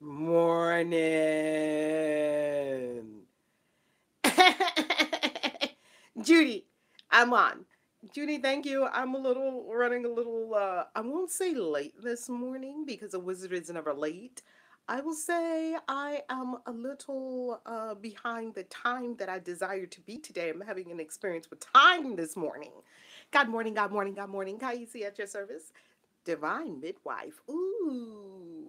Morning. Judy, I'm on. Judy, thank you. I'm running a little, I won't say late this morning because a wizard is never late. I will say I am a little behind the time that I desire to be today. I'm having an experience with time this morning. God morning, God morning, God morning. KAISI at your service. Divine midwife. Ooh.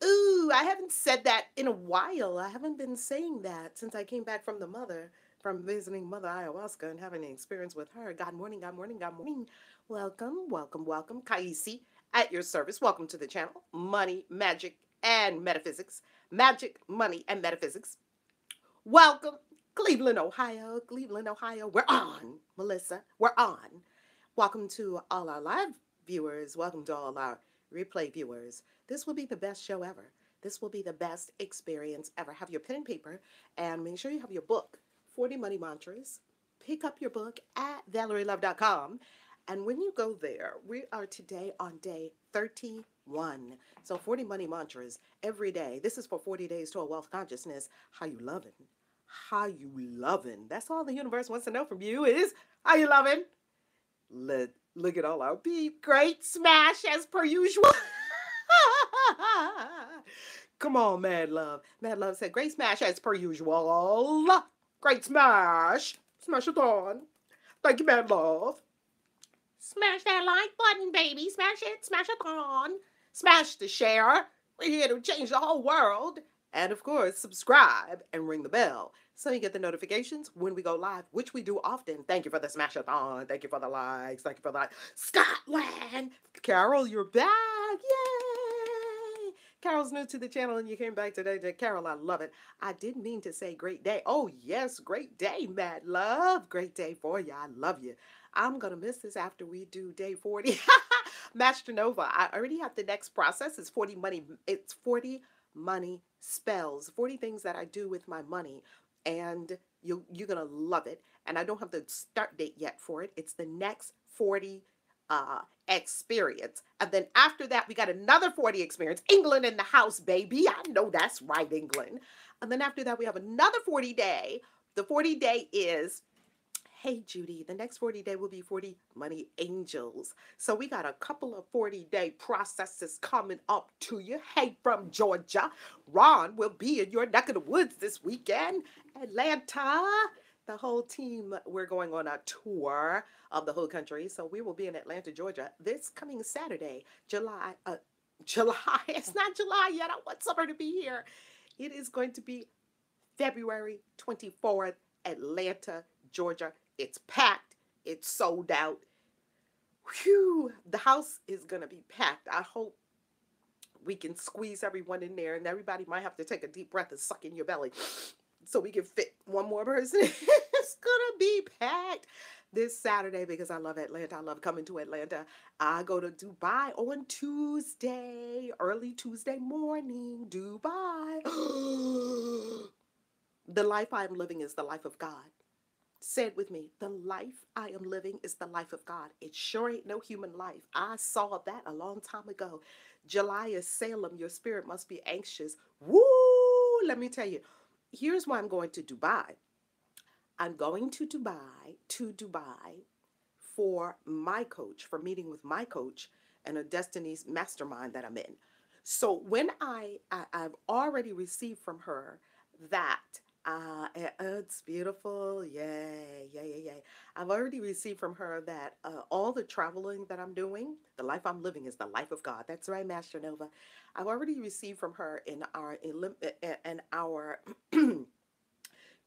Ooh, I haven't said that in a while. I haven't been saying that since I came back from from visiting Mother Ayahuasca and having an experience with her. God morning, God morning, God morning. Welcome, welcome, welcome. Kaisi at your service. Welcome to the channel. Money, magic, and metaphysics. Magic, money, and metaphysics. Welcome, Cleveland, Ohio. Cleveland, Ohio. We're on, Melissa. We're on. Welcome to all our live viewers. Welcome to all our replay viewers. This will be the best show ever. This will be the best experience ever. Have your pen and paper and make sure you have your book, 40 Money Mantras. Pick up your book at valerielove.com. And when you go there, we are today on day 31. So 40 Money Mantras every day. This is for 40 days to a wealth consciousness. How you loving? How you loving? That's all the universe wants to know from you is how you loving? Look at all our peep. Great smash as per usual. Come on, Mad Love. Mad Love said, great smash as per usual. Great smash. Smash it on. Thank you, Mad Love. Smash that like button, baby. Smash it. Smash it on. Smash the share. We're here to change the whole world. And of course, subscribe and ring the bell so you get the notifications when we go live, which we do often. Thank you for the smash-a-thon. Thank you for the likes. Thank you for the Scotland. Carol, you're back. Yay! Carol's new to the channel and you came back today. Carol, I love it. I didn't mean to say great day. Oh, yes, great day, Mad Love. Great day for you. I love you. I'm going to miss this after we do day 40. Master Nova, I already have the next process. It's 40 money. It's 40 money spells, 40 things that I do with my money. And you're going to love it. And I don't have the start date yet for it. It's the next 40 experience. And then after that, we got another 40 experience. England in the house, baby. I know that's right, England. And then after that, we have another 40 day. The 40 day is, hey, Judy, the next 40 day will be 40 money angels. So we got a couple of 40-day processes coming up to you. Hey, from Georgia, Ron will be in your neck of the woods this weekend. Atlanta, the whole team, we're going on a tour of the whole country. So we will be in Atlanta, Georgia this coming Saturday, July. It's not July yet. I want summer to be here. It is going to be February 24th, Atlanta, Georgia. It's packed. It's sold out. Whew, the house is going to be packed. I hope we can squeeze everyone in there, and everybody might have to take a deep breath and suck in your belly so we can fit one more person. It's going to be packed this Saturday because I love Atlanta. I love coming to Atlanta. I go to Dubai on Tuesday, early Tuesday morning. Dubai. The life I am living is the life of God. Say it with me. The life I am living is the life of God. It sure ain't no human life. I saw that a long time ago. July is Salem. Your spirit must be anxious. Woo! Let me tell you. Here's why I'm going to Dubai. I'm going to Dubai for my coach, for meeting with my coach and a Destiny's mastermind that I'm in. So when I've already received from her that it's beautiful. Yay, yay, yay, yay. I've already received from her that all the traveling that I'm doing, the life I'm living is the life of God. That's right, Master Nova. I've already received from her in our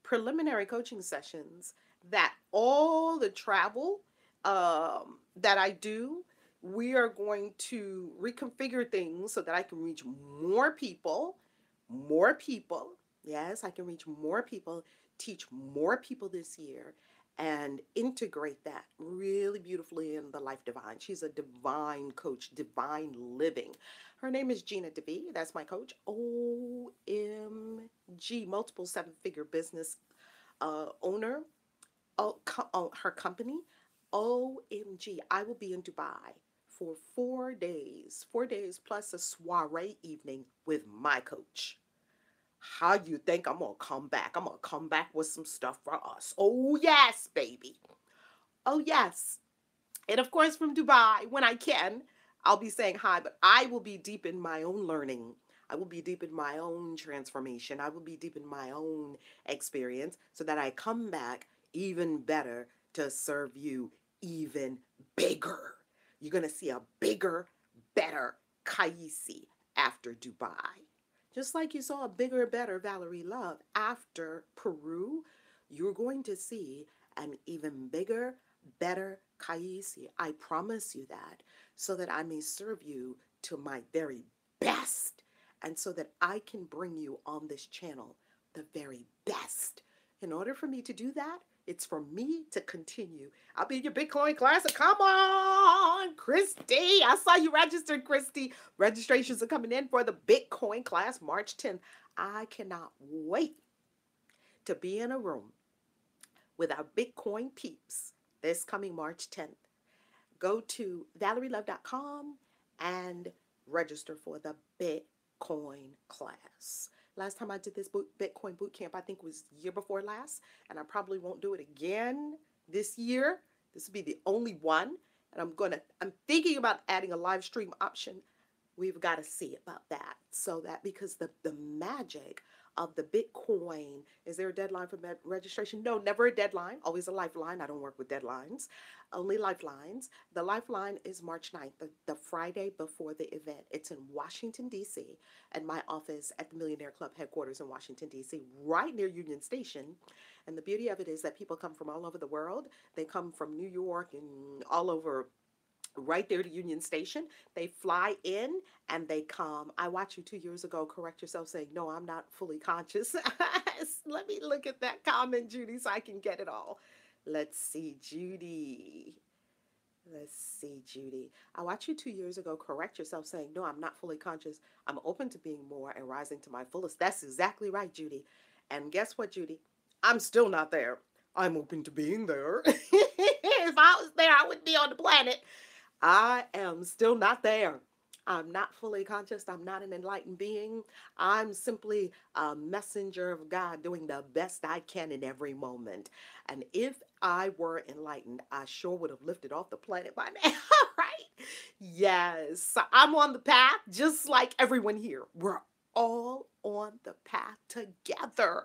preliminary coaching sessions that all the travel that I do, we are going to reconfigure things so that I can reach more people, more people. Yes, I can reach more people, teach more people this year, and integrate that really beautifully in the Life Divine. She's a divine coach, divine living. Her name is Gina DeVee. That's my coach. OMG, multiple seven-figure business owner. Her company. OMG, I will be in Dubai for 4 days, 4 days plus a soiree evening with my coach. How you think I'm going to come back? I'm going to come back with some stuff for us. Oh, yes, baby. Oh, yes. And of course, from Dubai, when I can, I'll be saying hi, but I will be deep in my own learning. I will be deep in my own transformation. I will be deep in my own experience so that I come back even better to serve you even bigger. You're going to see a bigger, better KAISI after Dubai. Just like you saw a bigger, better Valerie Love after Peru, you're going to see an even bigger, better KAISI. I promise you that, so that I may serve you to my very best, and so that I can bring you on this channel the very best. In order for me to do that, it's for me to continue. I'll be in your Bitcoin class. Come on, Christy. I saw you registered, Christy. Registrations are coming in for the Bitcoin class March 10th. I cannot wait to be in a room with our Bitcoin peeps this coming March 10th. Go to valerielove.com and register for the Bitcoin class. Last time I did this Bitcoin boot camp, I think was year before last, and I probably won't do it again this year. This will be the only one, and I'm thinking about adding a live stream option. We've got to see about that, so that, because the magic of the Bitcoin, is there a deadline for registration? No, never a deadline, always a lifeline. I don't work with deadlines, only lifelines. The lifeline is March 9th, the Friday before the event. It's in Washington, D.C., and my office at the Millionaire Club headquarters in Washington, D.C., right near Union Station. And the beauty of it is that people come from all over the world. They come from New York and all over, right there to Union Station. They fly in and they come. I watched you 2 years ago correct yourself saying, no, I'm not fully conscious. Let me look at that comment, Judy, so I can get it all. Let's see, Judy. Let's see, Judy. I watched you 2 years ago correct yourself saying, no, I'm not fully conscious. I'm open to being more and rising to my fullest. That's exactly right, Judy. And guess what, Judy? I'm still not there. I'm open to being there. If I was there, I wouldn't be on the planet. I am still not there. I'm not fully conscious. I'm not an enlightened being. I'm simply a messenger of God doing the best I can in every moment. And if I were enlightened, I sure would have lifted off the planet by now, right? Yes, so I'm on the path just like everyone here. We're all on the path together.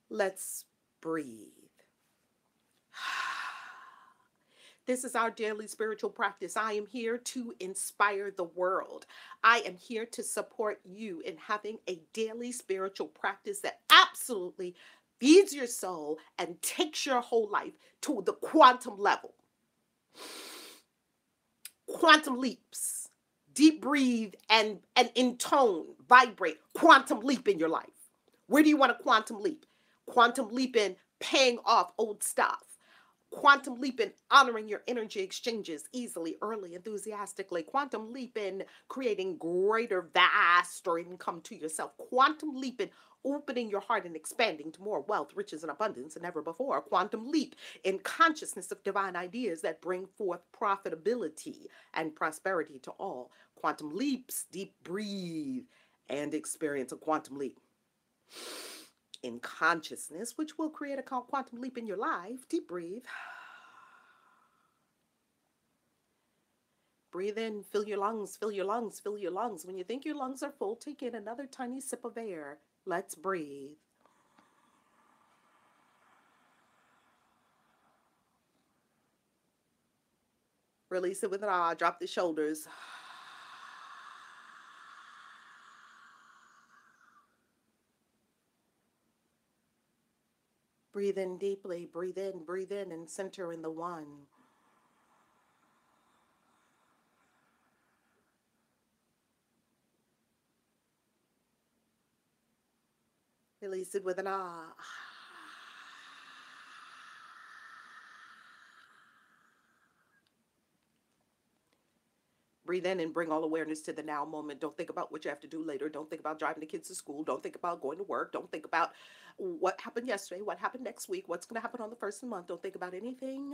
Let's breathe. This is our daily spiritual practice. I am here to inspire the world. I am here to support you in having a daily spiritual practice that absolutely feeds your soul and takes your whole life to the quantum level. Quantum leaps. Deep breathe and intone, vibrate. Quantum leap in your life. Where do you want a quantum leap? Quantum leap in paying off old stuff. Quantum leap in honoring your energy exchanges easily, early, enthusiastically. Quantum leap in creating greater, vaster income to yourself. Quantum leap in opening your heart and expanding to more wealth, riches, and abundance than ever before. Quantum leap in consciousness of divine ideas that bring forth profitability and prosperity to all. Quantum leaps, deep breathe, and experience a quantum leap in consciousness, which will create a quantum leap in your life. Deep breathe. Breathe in, fill your lungs, fill your lungs, fill your lungs. When you think your lungs are full, take in another tiny sip of air. Let's breathe. Release it with an ah. Drop the shoulders. Breathe in deeply, breathe in, and center in the one. Release it with an ah. Breathe in and bring all awareness to the now moment. Don't think about what you have to do later. Don't think about driving the kids to school. Don't think about going to work. Don't think about what happened yesterday, what happened next week, what's going to happen on the first of the month. Don't think about anything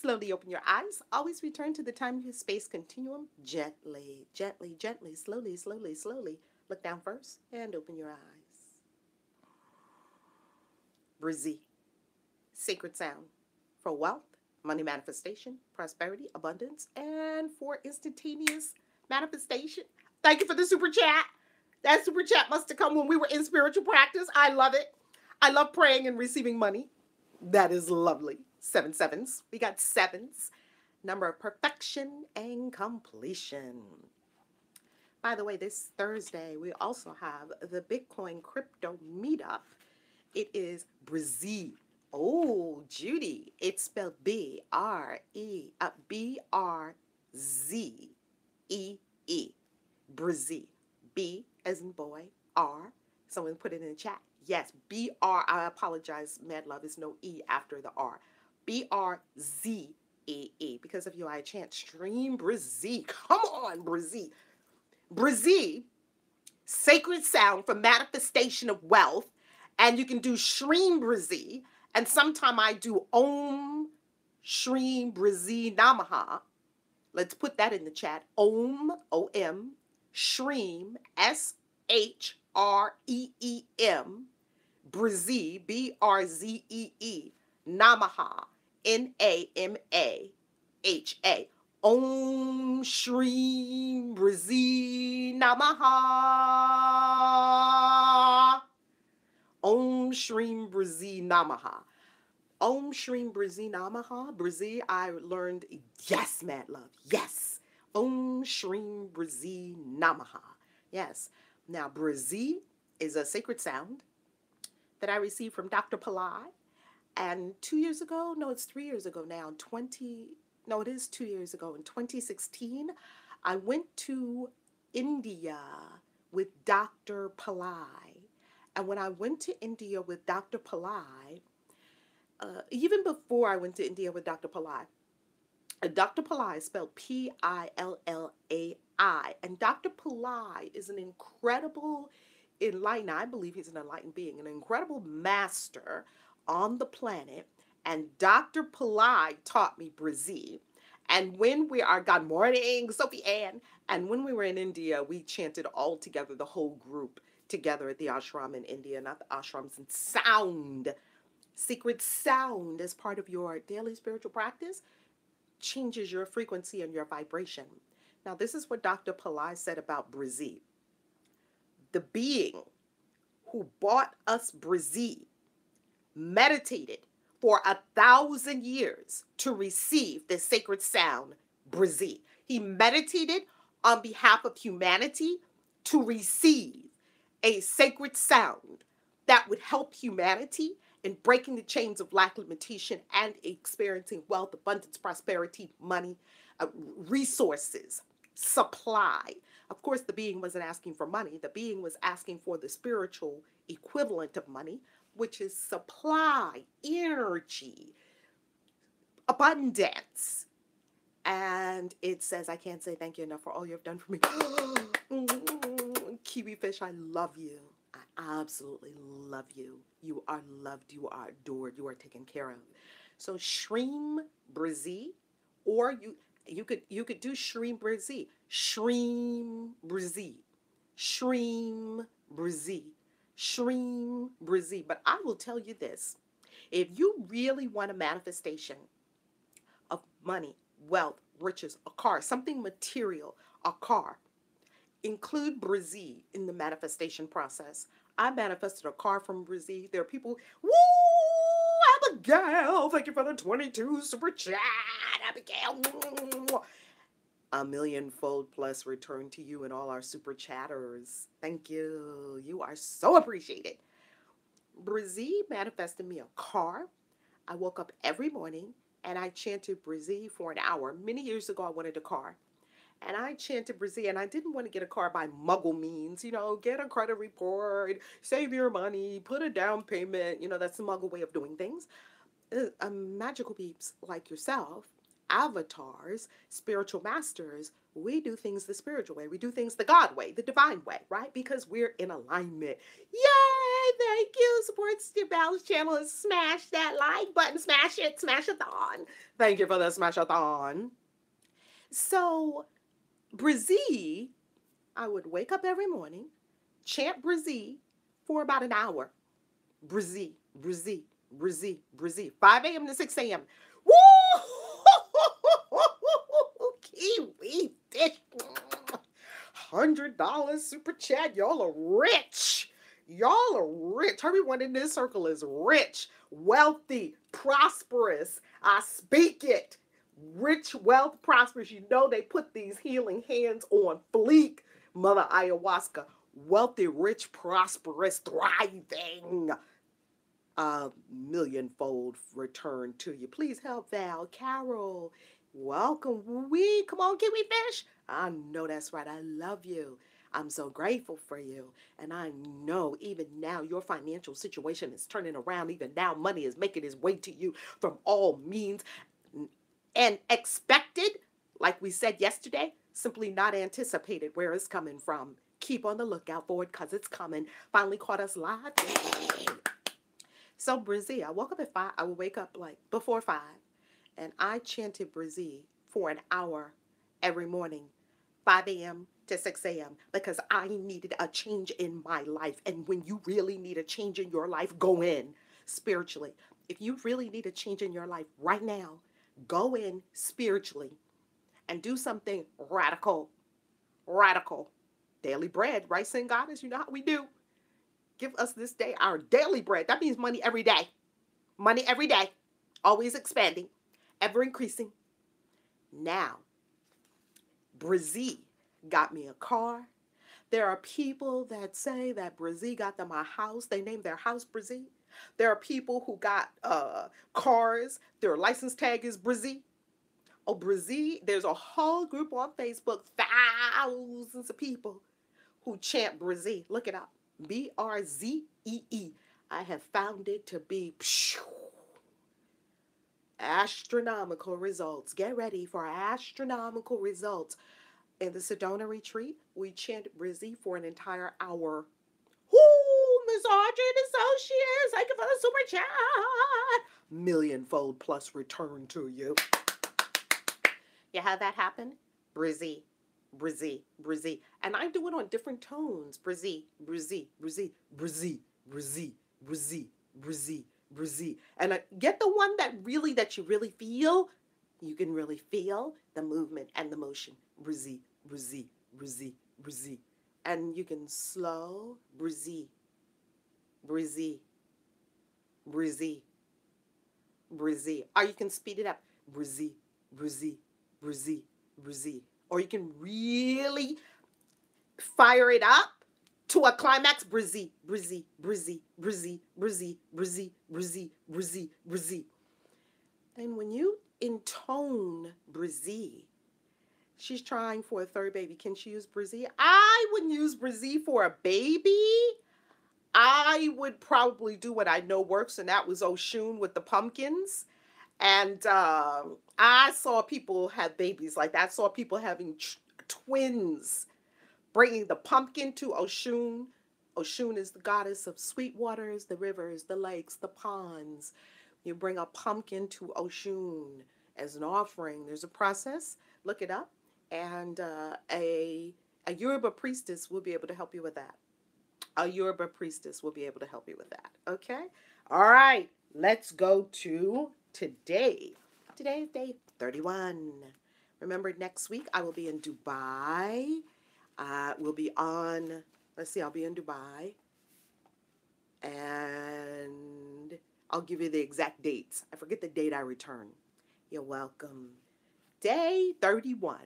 Slowly open your eyes. Always return to the time-space continuum gently, gently, gently, slowly, slowly, slowly. Look down first and open your eyes. Brizzy, sacred sound for wealth, money manifestation, prosperity, abundance, and for instantaneous manifestation. Thank you for the super chat. That super chat must have come when we were in spiritual practice. I love it. I love praying and receiving money. That is lovely. 7 sevens. We got sevens. Number of perfection and completion. By the way, this Thursday, we also have the Bitcoin crypto meetup. It is Brizzy. Oh, Judy. It's spelled B-R-Z-E-E. Brizzy. B as in boy, R. Someone put it in the chat. Yes, B-R. I apologize, Mad Love. There's no E after the R. B-R-Z-E-E. Because of you, I chant stream Brizzy. Come on, Brizzy. Brizzy, sacred sound for manifestation of wealth. And you can do Shreem Brizzy. And sometime I do Om Shreem Brizzy Namaha. Let's put that in the chat. Om, O-M, Shreem, S-H-R-E-E-M, Brizzy, B-R-Z-E-E, Namaha, N-A-M-A-H-A. Om Shreem Brizzy Namaha. Om Shreem Brizzy Namaha. Om Shreem Brizzy Namaha. Brizzy, I learned, yes, Mad Love, yes. Om Shreem Brizzy Namaha. Yes. Now, Brizzy is a sacred sound that I received from Dr. Pillai. And 2 years ago, no, it's 3 years ago now, it is 2 years ago, in 2016, I went to India with Dr. Pillai. And when I went to India with Dr. Pillai, even before I went to India with Dr. Pillai, Dr. Pillai is spelled P-I-L-L-A-I. And Dr. Pillai is an incredible enlightened, I believe he's an enlightened being, an incredible master on the planet. And Dr. Pillai taught me Brizzy. And when we are, God morning, Sophie Ann. And when we were in India, we chanted all together, the whole group together at the ashram in India, not the ashrams, and sound. Secret sound as part of your daily spiritual practice changes your frequency and your vibration. Now, this is what Dr. Pillai said about Brizzy. The being who bought us Brizzy meditated for 1,000 years to receive the sacred sound, Brizzy. He meditated on behalf of humanity to receive a sacred sound that would help humanity in breaking the chains of lack, limitation, and experiencing wealth, abundance, prosperity, money, resources, supply. Of course, the being wasn't asking for money. The being was asking for the spiritual equivalent of money, which is supply, energy, abundance. And it says, I can't say thank you enough for all you have done for me. Kiwi fish, I love you. I absolutely love you. You are loved. You are adored. You are taken care of. So Shreem Brizzy, or you could do Shreem Brizzy. Shreem Brizzy. Shreem Brizzy. Shreem Brizzy. But I will tell you this. If you really want a manifestation of money, wealth, riches, a car, something material, a car, include Brizzy in the manifestation process. I manifested a car from Brizzy. There are people, woo, Abigail, thank you for the 22 super chat, Abigail. A millionfold plus return to you and all our super chatters. Thank you. You are so appreciated. Brizzy manifested me a car. I woke up every morning and I chanted Brizzy for an hour. Many years ago, I wanted a car. And I chanted Brizzy, and I didn't want to get a car by muggle means, get a credit report, save your money, put a down payment. That's the muggle way of doing things. Magical peeps like yourself, avatars, spiritual masters, we do things the spiritual way. We do things the God way, the divine way, right? Because we're in alignment. Yay! Thank you. supports the Bells channel and smash that like button. Smash it. Smash-a-thon. Thank you for the smash-a-thon. So, Brizzy, I would wake up every morning, chant Brizzy for about an hour. Brizzy, Brizzy, Brizzy, Brizzy. 5 a.m. to 6 a.m. Woo! Kiwi fish. $100 super chat. Y'all are rich. Y'all are rich. Everyone in this circle is rich, wealthy, prosperous. I speak it. Rich, wealth, prosperous. You know they put these healing hands on fleek. Mother Ayahuasca. Wealthy, rich, prosperous, thriving. A millionfold return to you. Please help Val. Carol. Welcome. Come on, Kiwi Fish. I know that's right. I love you. I'm so grateful for you. And I know even now your financial situation is turning around. Even now money is making its way to you from all means and expected, like we said yesterday, simply not anticipated where it's coming from. Keep on the lookout for it because it's coming. Finally caught us live. So Brizzy, I woke up at 5. I would wake up like before 5. And I chanted Brizzy for an hour every morning, 5 a.m. to 6 a.m. because I needed a change in my life. And when you really need a change in your life, go in spiritually. If you really need a change in your life right now, go in spiritually and do something radical. Radical. Daily bread, right, Sin Goddess? You know how we do. Give us this day our daily bread. That means money every day. Money every day. Always expanding. Ever increasing. Now, Brizzy got me a car. There are people that say that Brizzy got them a house. They named their house Brizzy. There are people who got cars. Their license tag is Brizzy. Oh, Brizzy, there's a whole group on Facebook, thousands of people who chant Brizzy. Look it up. Brzee. I have found it to be astronomical results. Get ready for astronomical results. In the Sedona retreat, we chanted Brizzy for an entire hour. Whoo, Miss Audrey and Associates, thank you for the super chat. Millionfold plus return to you. You have that happen? Brizzy, Brizzy, Brizzy. And I do it on different tones. Brizzy, Brizzy, Brizzy, Brizzy, Brizzy, Brizzy, Brizzy, Brizzy. And get the one that you really feel. You can really feel the movement and the motion. Brizzy, Brizzy, Brizzy, Brizzy. And you can slow Brizzy, Brizzy, Brizzy, Brizzy. Or you can speed it up. Brizzy, Brizzy, Brizzy, Brizzy. Or you can really fire it up to a climax. Brizzy, Brizzy, Brizzy, Brizzy, Brizzy, Brizzy, Brizzy, Brizzy, Brizzy. And when you intone Brizzy, she's trying for a third baby. Can she use Brizzy? I wouldn't use Brizzy for a baby. I would probably do what I know works, and that was Oshun with the pumpkins. And I saw people have babies like that. I saw people having twins, bringing the pumpkin to Oshun. Oshun is the goddess of sweet waters, the rivers, the lakes, the ponds. You bring a pumpkin to Oshun as an offering. There's a process. Look it up. And a Yoruba priestess will be able to help you with that. A Yoruba priestess will be able to help you with that. Okay? All right. Let's go to today. Today is day 31. Remember, next week I will be in Dubai. We'll be on, I'll be in Dubai. And I'll give you the exact dates. I forget the date I return. You're welcome. Day 31.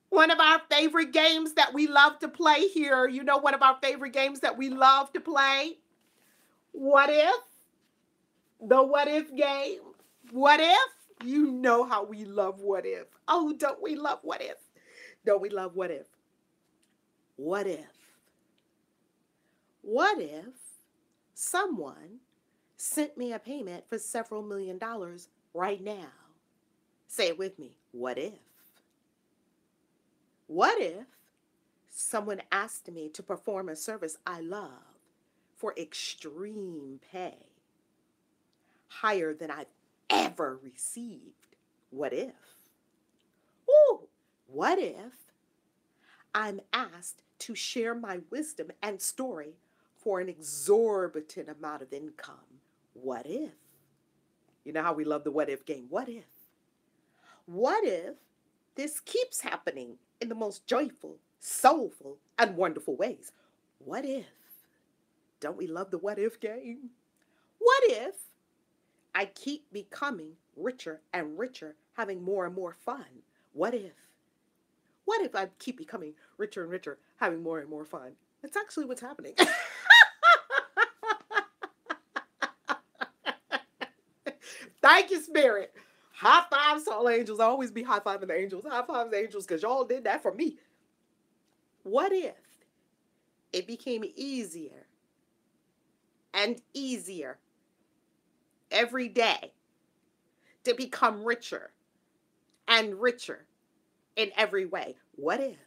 One of our favorite games that we love to play here. You know, one of our favorite games that we love to play. What if? The what if game. What if? You know how we love what if. Oh, don't we love what if? Don't we love what if? What if? What if someone sent me a payment for several $1,000,000 right now? Say it with me. What if? What if someone asked me to perform a service I love for extreme pay, higher than I've ever received. What if? Ooh, what if I'm asked to share my wisdom and story for an exorbitant amount of income? What if? You know how we love the what if game. What if? What if this keeps happening in the most joyful, soulful, and wonderful ways? What if? Don't we love the what if game? What if I keep becoming richer and richer, having more and more fun? What if? What if I keep becoming richer and richer, having more and more fun? That's actually what's happening. Thank you, Spirit. High fives to all angels. I always be high fiving the angels. High fives the angels because y'all did that for me. What if it became easier and easier every day to become richer and richer in every way? What if?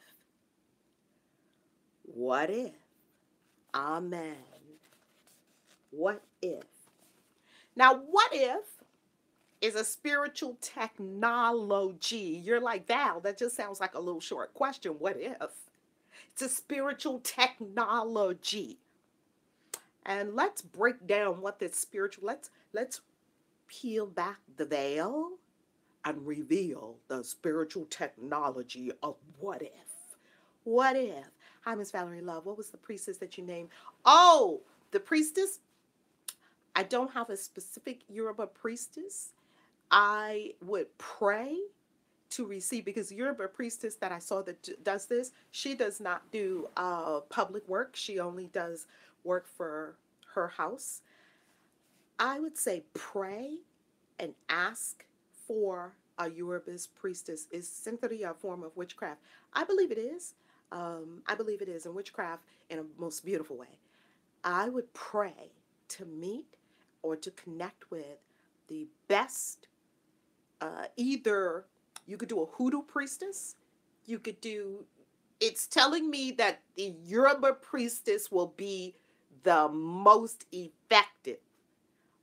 What if? Amen. What if? Now, what if is a spiritual technology? You're like, Val, that just sounds like a little short question. What if? It's a spiritual technology. And let's break down what this spiritual, let's peel back the veil and reveal the spiritual technology of what if. What if? Hi, Miss Valerie Love. What was the priestess that you named? Oh, the priestess. I don't have a specific Yoruba priestess. I would pray to receive, because the Yoruba priestess that I saw that does this, she does not do public work. She only does work for her house. I would say pray and ask for a Yoruba's priestess. Is Cynthia a form of witchcraft? I believe it is. I believe it is in witchcraft in a most beautiful way. I would pray to meet or to connect with the best, either you could do a hoodoo priestess, you could do, it's telling me that the Yoruba priestess will be the most effective.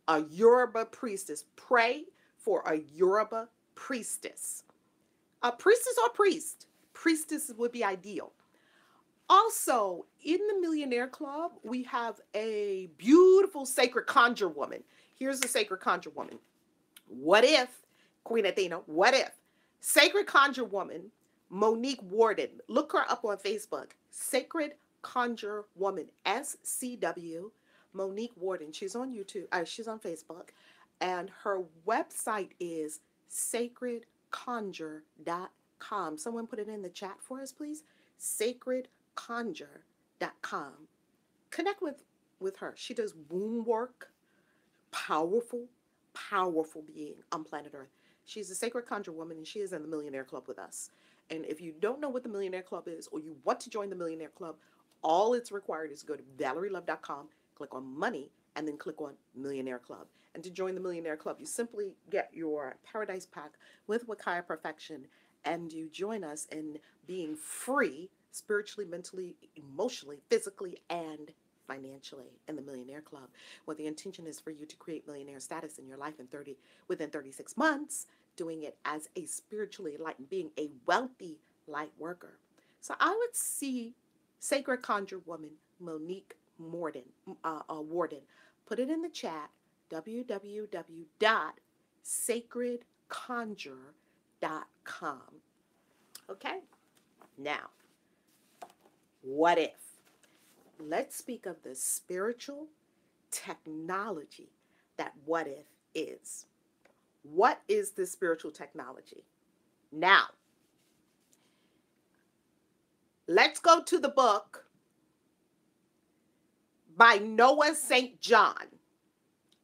A Yoruba priestess. Pray for a Yoruba priestess. A priestess or priest. Priestess would be ideal. Also, in the Millionaire Club, we have a beautiful sacred conjure woman. Here's the sacred conjure woman. What if, Queen Athena, what if? Sacred conjure woman, Monique Warden. Look her up on Facebook. Sacred Conjure Woman, SCW, Monique Warden. She's on YouTube. She's on Facebook. And her website is sacredconjure.com. Someone put it in the chat for us, please. Sacredconjure.com. Connect with her. She does womb work. Powerful, powerful being on planet Earth. She's a sacred conjure woman, and she is in the Millionaire Club with us. And if you don't know what the Millionaire Club is, or you want to join the Millionaire Club, all it's required is to go to valerielove.com, click on money, and then click on Millionaire Club. And to join the Millionaire Club, you simply get your Paradise Pack with Wakaya Perfection, and you join us in being free, spiritually, mentally, emotionally, physically, and financially in the Millionaire Club. Well, the intention is for you to create millionaire status in your life within 36 months, doing it as a spiritually enlightened being, a wealthy light worker. So I would see Sacred Conjure Woman, Monique Warden. Put it in the chat, www.sacredconjure.com. Okay? Now, what if? Let's speak of the spiritual technology that what if is. What is the spiritual technology? Now, let's go to the book by Noah St. John.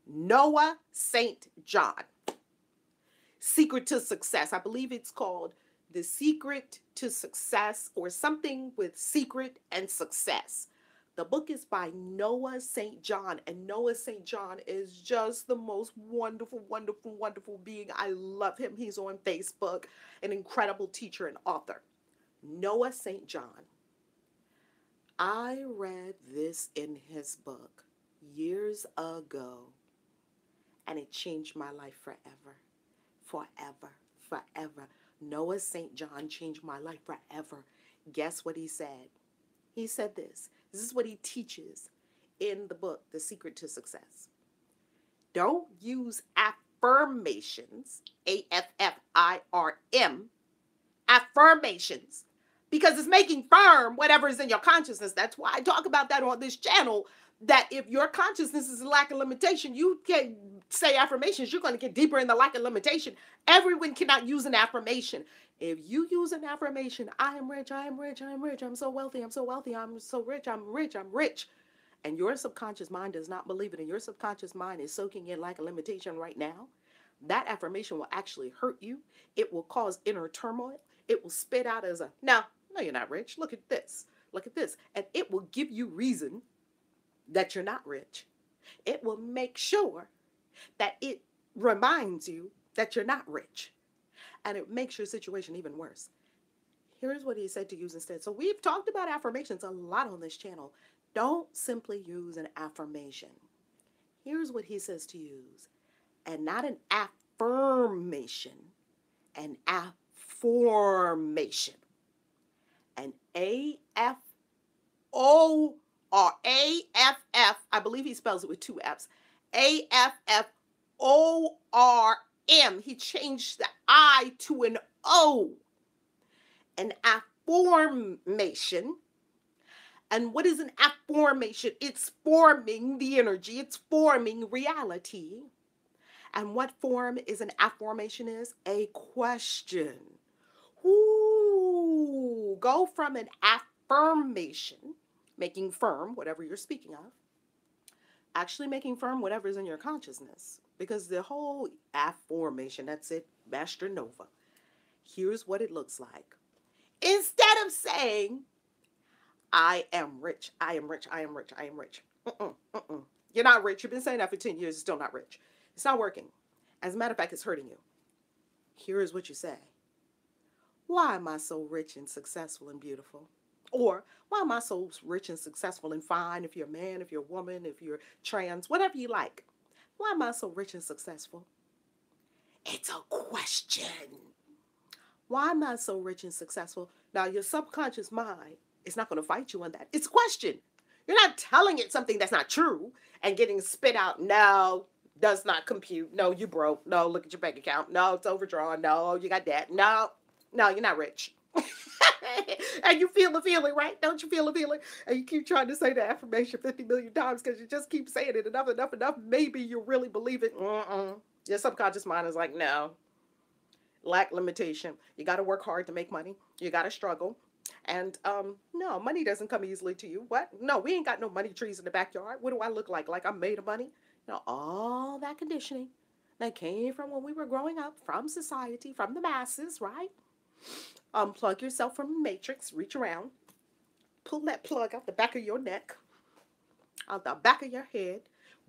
Noah St. John. Secret to Success. I believe it's called The Secret to Success, or something with secret and success. The book is by Noah St. John, and Noah St. John is just the most wonderful, wonderful, wonderful being. I love him. He's on Facebook, an incredible teacher and author. Noah St. John. I read this in his book. years ago, and it changed my life forever. Forever. Forever. Noah St. John changed my life forever. Guess what he said? He said this. This is what he teaches in the book, The Secret to Success. Don't use affirmations, AFFIRM, affirmations, because it's making firm whatever is in your consciousness. That's why I talk about that on this channel, that if your consciousness is a lack of limitation, you can say affirmations, you're going to get deeper in the lack of limitation. Everyone cannot use an affirmation. If you use an affirmation, I am rich, I am rich, I am rich, I'm so wealthy, I'm so wealthy, I'm so rich, I'm rich, I'm rich, and your subconscious mind does not believe it, and your subconscious mind is soaking in lack of limitation right now, that affirmation will actually hurt you. It will cause inner turmoil. It will spit out as a, no, you're not rich. Look at this. Look at this. And it will give you reason that you're not rich. It will make sure that it reminds you that you're not rich. And it makes your situation even worse. Here's what he said to use instead. So we've talked about affirmations a lot on this channel. Don't simply use an affirmation. Here's what he says to use. And not an affirmation, an affirmation. An A-F-O or A-F-F, I believe he spells it with two F's, A-F-F-O-R-M. He changed the I to an O. An affirmation. And what is an affirmation? It's forming the energy. It's forming reality. And what form is an affirmation is? A question. Ooh, go from an affirmation, making firm whatever you're speaking of, actually making firm whatever is in your consciousness. Because the whole affirmation, that's it, Master Nova. Here's what it looks like. Instead of saying, I am rich, I am rich, I am rich, I am rich. You're not rich. You've been saying that for 10 years. You're still not rich. It's not working. As a matter of fact, it's hurting you. Here is what you say. Why am I so rich and successful and beautiful? Or why am I so rich and successful and fine? If you're a man, if you're a woman, if you're trans, whatever you like. Why am I so rich and successful? It's a question. Why am I so rich and successful? Now, your subconscious mind is not going to fight you on that. It's a question. You're not telling it something that's not true and getting spit out. No, does not compute. No, you broke. No, look at your bank account. No, it's overdrawn. No, you got debt. No, you're not rich. And you feel the feeling, right? Don't you feel the feeling? And you keep trying to say the affirmation 50 million times because you just keep saying it enough. Maybe you really believe it. Your subconscious mind is like, no. Lack limitation. You got to work hard to make money. You got to struggle. And no, money doesn't come easily to you. What? No, we ain't got no money trees in the backyard. What do I look like? Like I'm made of money? No, all that conditioning that came from when we were growing up, from society, from the masses, right? Unplug yourself from the matrix, reach around, pull that plug out the back of your neck, out the back of your head,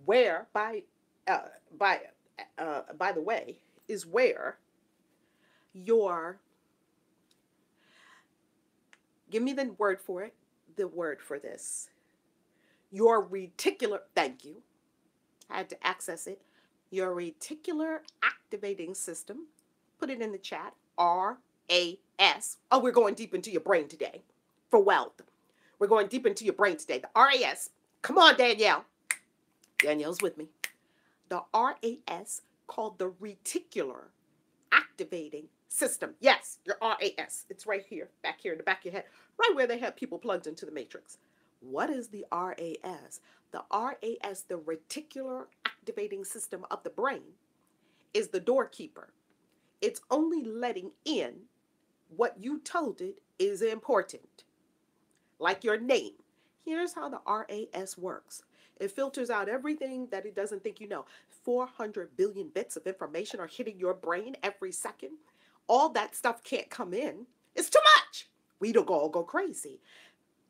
where, by the way, is where your, give me the word for it, the word for this, your reticular, thank you, I had to access it, your reticular activating system, put it in the chat, RAS. Oh, we're going deep into your brain today for wealth. We're going deep into your brain today. The RAS. Come on, Danielle. Danielle's with me. The RAS, called the reticular activating system. Yes, your RAS. It's right here, back here in the back of your head, right where they have people plugged into the matrix. What is the RAS? The RAS, the reticular activating system of the brain, is the doorkeeper. It's only letting in what you told it is important, like your name. Here's how the RAS works. It filters out everything that it doesn't think you know. 400 billion bits of information are hitting your brain every second. All that stuff can't come in. It's too much. We don't all go crazy.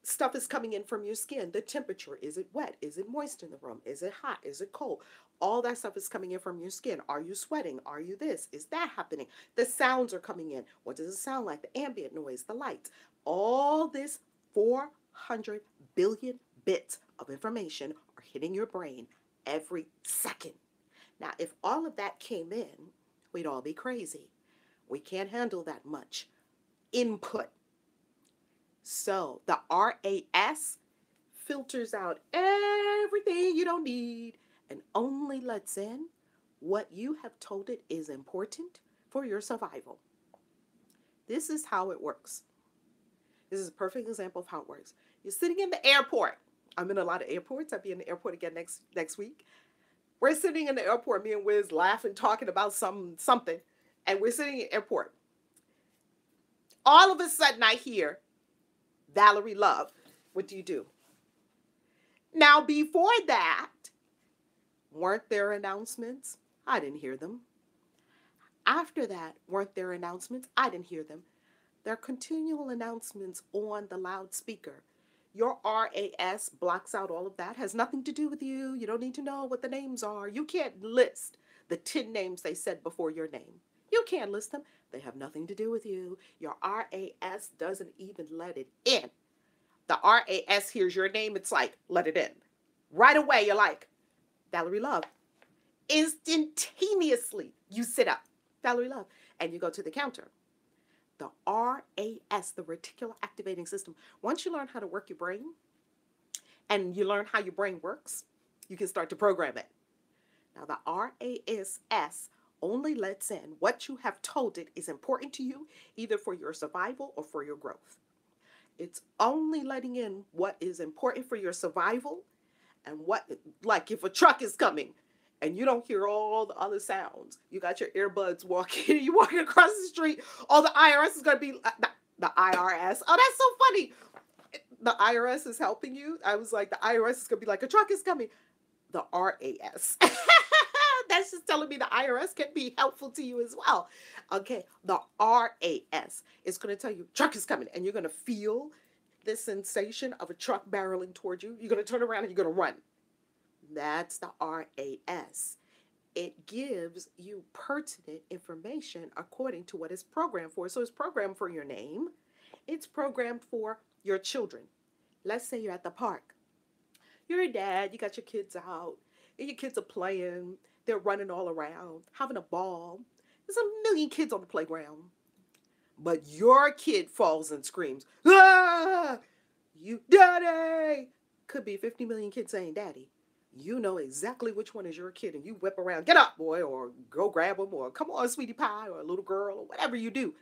Stuff is coming in from your skin. The temperature. Is it wet? Is it moist in the room? Is it hot? Is it cold? All that stuff is coming in from your skin. Are you sweating? Are you this? Is that happening? The sounds are coming in. What does it sound like? The ambient noise, the lights. All this 400 billion bits of information are hitting your brain every second. Now, if all of that came in, we'd all be crazy. We can't handle that much input. So the RAS filters out everything you don't need and only lets in what you have told it is important for your survival. This is how it works. This is a perfect example of how it works. You're sitting in the airport. I'm in a lot of airports. I'll be in the airport again next week. We're sitting in the airport, me and Wiz laughing, talking about something, and we're sitting in the airport. All of a sudden, I hear, Valerie, love, what do you do? Now, before that, weren't there announcements? I didn't hear them. After that, weren't there announcements? I didn't hear them. There are continual announcements on the loudspeaker. Your RAS blocks out all of that. Has nothing to do with you. You don't need to know what the names are. You can't list the 10 names they said before your name. You can't list them. They have nothing to do with you. Your RAS doesn't even let it in. The RAS hears your name. It's like, let it in. Right away, you're like, Valerie, love. Instantaneously, you sit up, Valerie, love, and you go to the counter. The RAS, the reticular activating system, once you learn how to work your brain and you learn how your brain works, you can start to program it. Now, the RAS only lets in what you have told it is important to you, either for your survival or for your growth. It's only letting in what is important for your survival and what, like if a truck is coming and you don't hear all the other sounds, you got your earbuds walking, you're walking across the street, all the IRS is going to be, the IRS, oh, that's so funny. The IRS is helping you. I was like, the IRS is going to be like, a truck is coming. The RAS. That's just telling me the IRS can be helpful to you as well. Okay, the RAS is going to tell you, truck is coming, and you're going to feel this sensation of a truck barreling towards you. You're going to turn around and you're going to run. That's the RAS. It gives you pertinent information according to what it's programmed for. So it's programmed for your name. It's programmed for your children. Let's say you're at the park. You're a dad, you got your kids out, and your kids are playing. They're running all around, having a ball. There's a million kids on the playground. But your kid falls and screams, ah, you daddy. Could be 50 million kids saying daddy. You know exactly which one is your kid, and you whip around, get up, boy, or go grab them, or come on, sweetie pie, or a little girl, or whatever you do.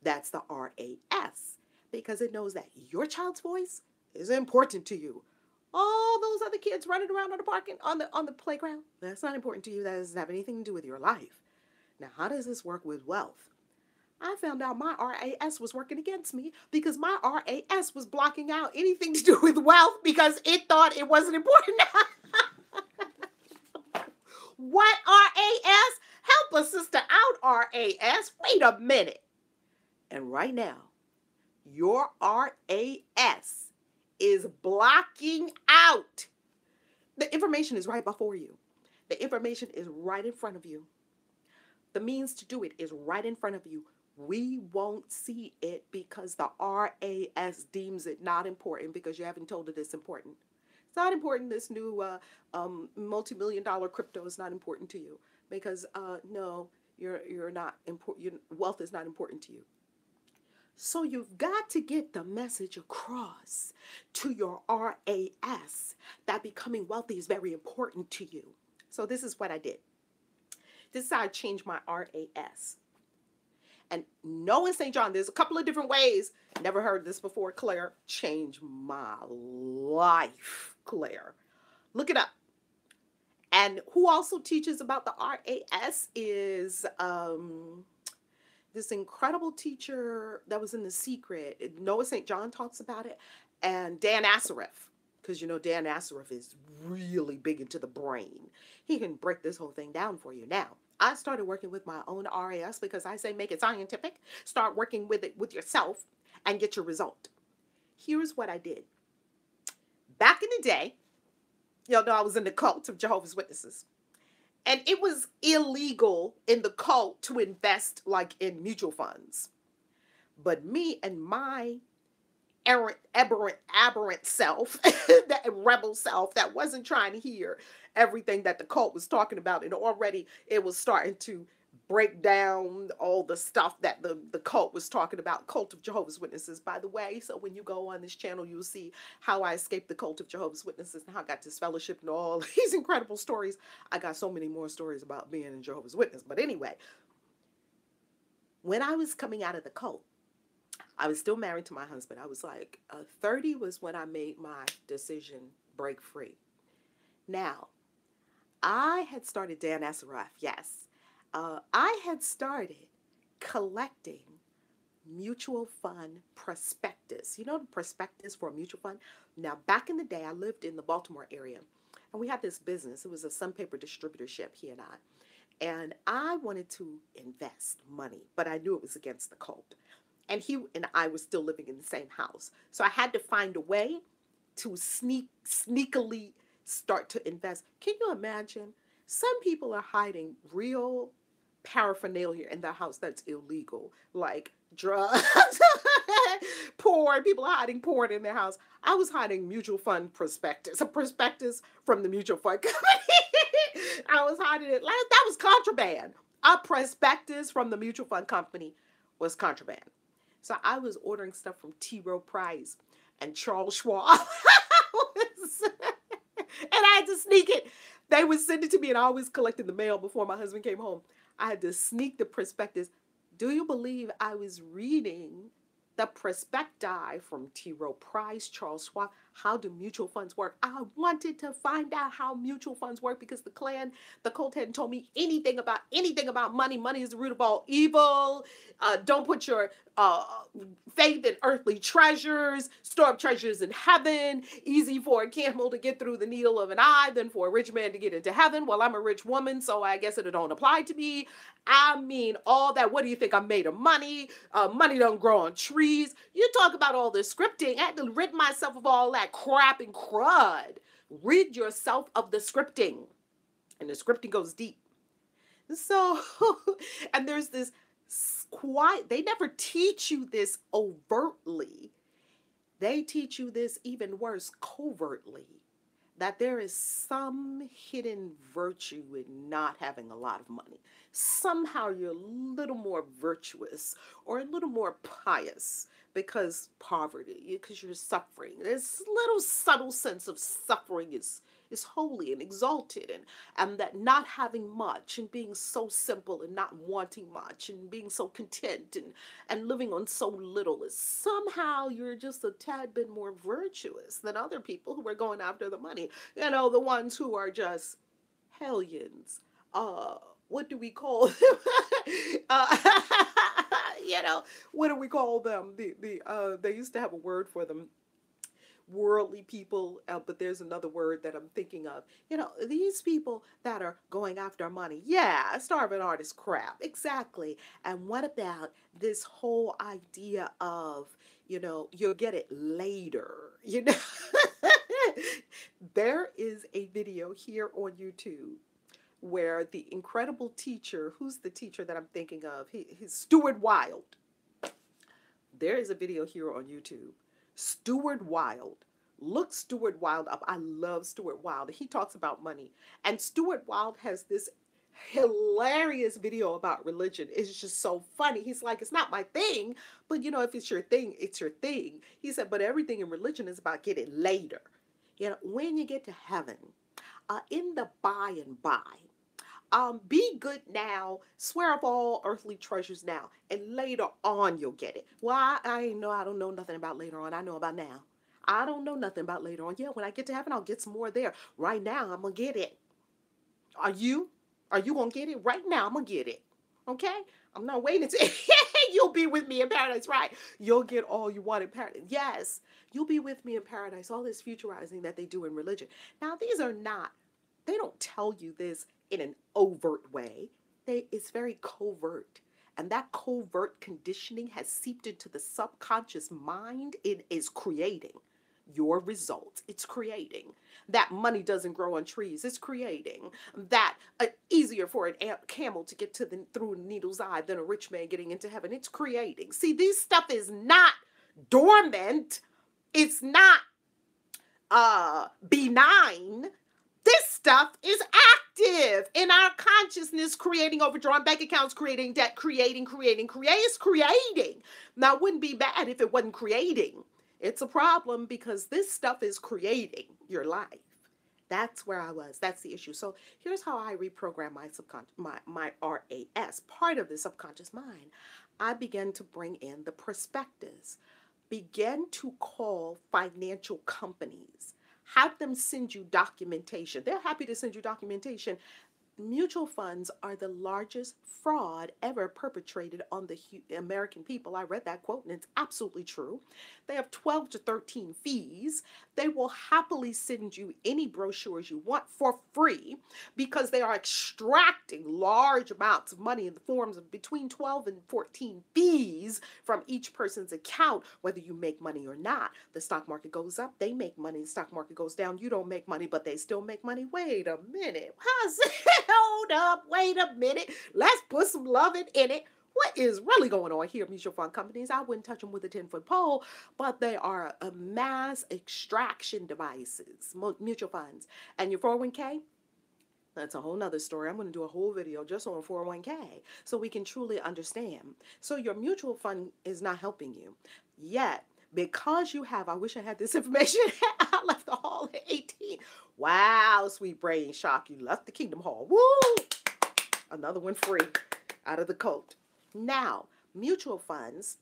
That's the RAS, because it knows that your child's voice is important to you. All those other kids running around on the parking on the playground, that's not important to you. That doesn't have anything to do with your life. Now, how does this work with wealth? I found out my RAS was working against me because my RAS was blocking out anything to do with wealth because it thought it wasn't important. What RAS? Help a sister out, RAS. Wait a minute. And right now, your RAS is blocking out. The information is right before you. The information is right in front of you. The means to do it is right in front of you. We won't see it because the RAS deems it not important because you haven't told it it's important. It's not important. This new multi-million-dollar crypto is not important to you because no, you're not important. Wealth is not important to you. So you've got to get the message across to your RAS that becoming wealthy is very important to you. So this is what I did. This is how I changed my RAS. And no in St. John, there's a couple of different ways. Never heard this before, Claire. Changed my life, Claire. Look it up. And who also teaches about the RAS is this incredible teacher that was in The Secret. Noah St. John talks about it. And Dan Assaraf, because you know Dan Assaraf is really big into the brain. He can break this whole thing down for you. Now, I started working with my own RAS because I say make it scientific. Start working with it with yourself and get your result. Here's what I did. Back in the day, y'all know I was in the cult of Jehovah's Witnesses. And it was illegal in the cult to invest like in mutual funds. But me and my aberrant self, that rebel self that wasn't trying to hear everything that the cult was talking about. And already it was starting to break down all the stuff that the cult was talking about. Cult of Jehovah's Witnesses, by the way. So when you go on this channel, you'll see how I escaped the cult of Jehovah's Witnesses and how I got this fellowship and all these incredible stories. I got so many more stories about being in Jehovah's Witness. But anyway, when I was coming out of the cult, I was still married to my husband. I was like, 30 was when I made my decision, break free. Now, I had started Dan Asaraf, yes. I had started collecting mutual fund prospectus. You know the prospectus for a mutual fund? Now, back in the day, I lived in the Baltimore area, and we had this business. It was a Sun Paper distributorship, he and I. And I wanted to invest money, but I knew it was against the cult. And he and I were still living in the same house. So I had to find a way to sneakily start to invest. Can you imagine? Some people are hiding real paraphernalia in their house that's illegal, like drugs, porn. People are hiding porn in their house. I was hiding mutual fund prospectus, a prospectus from the mutual fund company. I was hiding it. Like, that was contraband. A prospectus from the mutual fund company was contraband. So I was ordering stuff from T. Rowe Price and Charles Schwab. And I had to sneak it. They would send it to me, and I always collected the mail before my husband came home. I had to sneak the prospectus. Do you believe I was reading the prospecti from T. Rowe Price, Charles Schwab? How do mutual funds work? I wanted to find out how mutual funds work because the cult hadn't told me anything about money. Money is the root of all evil. Don't put your faith in earthly treasures. Store up treasures in heaven. Easy for a camel to get through the needle of an eye than for a rich man to get into heaven. Well, I'm a rich woman, so I guess it don't apply to me. I mean, all that. What do you think? I'm made of money. Money don't grow on trees. You talk about all this scripting. I had to rid myself of all that crap and crud. Rid yourself of the scripting. And the scripting goes deep. So, and there's this quiet, they never teach you this overtly. They teach you this even worse, covertly. That there is some hidden virtue in not having a lot of money. Somehow you're a little more virtuous or a little more pious because poverty, because you're suffering. This little subtle sense of suffering is holy and exalted, and that not having much and being so simple and not wanting much and being so content and living on so little is somehow you're just a tad bit more virtuous than other people who are going after the money. You know, the ones who are just hellions. What do we call them? You know, what do we call them? They used to have a word for them. Worldly people, but there's another word that I'm thinking of. You know, these people that are going after money. Yeah, starving artist crap. Exactly. And what about this whole idea of, you know, you'll get it later, you know? There is a video here on YouTube where the incredible teacher, who's the teacher that I'm thinking of? He's Stuart Wilde. There is a video here on YouTube. Stuart Wilde. Look Stuart Wilde up. I love Stuart Wilde. He talks about money. And Stuart Wilde has this hilarious video about religion. It's just so funny. He's like, it's not my thing, but you know, if it's your thing, it's your thing. He said, but everything in religion is about getting later. You know, when you get to heaven, in the by and by, be good now, swear up all earthly treasures now, and later on you'll get it. Well, I don't know nothing about later on. I know about now. I don't know nothing about later on. Yeah, when I get to heaven, I'll get some more there. Right now, I'm going to get it. Are you? Are you going to get it? Right now, I'm going to get it. Okay? I'm not waiting to you'll be with me in paradise, right? You'll get all you want in paradise. Yes, you'll be with me in paradise. All this futurizing that they do in religion. Now, these are not, they don't tell you this in an overt way. It's very covert. And that covert conditioning has seeped into the subconscious mind. It is creating your results. It's creating that money doesn't grow on trees. It's creating that easier for a camel to get to through a needle's eye than a rich man getting into heaven. It's creating. See, this stuff is not dormant. It's not benign. This stuff is active in our consciousness, creating overdrawn bank accounts, creating debt, creating. Now, it wouldn't be bad if it wasn't creating. It's a problem because this stuff is creating your life. That's where I was. That's the issue. So here's how I reprogram my subconscious, my RAS, part of the subconscious mind. I began to bring in the prospectus, begin to call financial companies, have them send you documentation. They're happy to send you documentation. Mutual funds are the largest fraud ever perpetrated on the American people. I read that quote and it's absolutely true. They have 12 to 13 fees. They will happily send you any brochures you want for free because they are extracting large amounts of money in the forms of between 12 and 14 fees from each person's account, whether you make money or not. The stock market goes up, they make money. The stock market goes down, you don't make money, but they still make money. Wait a minute. How's it? Hold up, wait a minute. Let's put some loving in it. What is really going on here, mutual fund companies? I wouldn't touch them with a 10-foot pole, but they are a mass extraction devices, mutual funds. And your 401k, that's a whole nother story. I'm going to do a whole video just on 401k so we can truly understand. So your mutual fund is not helping you yet. Because you have, I wish I had this information. I left the hall at 18. Wow, sweet brain shock. You left the Kingdom Hall. Woo! Another one free out of the coat. Now, mutual funds,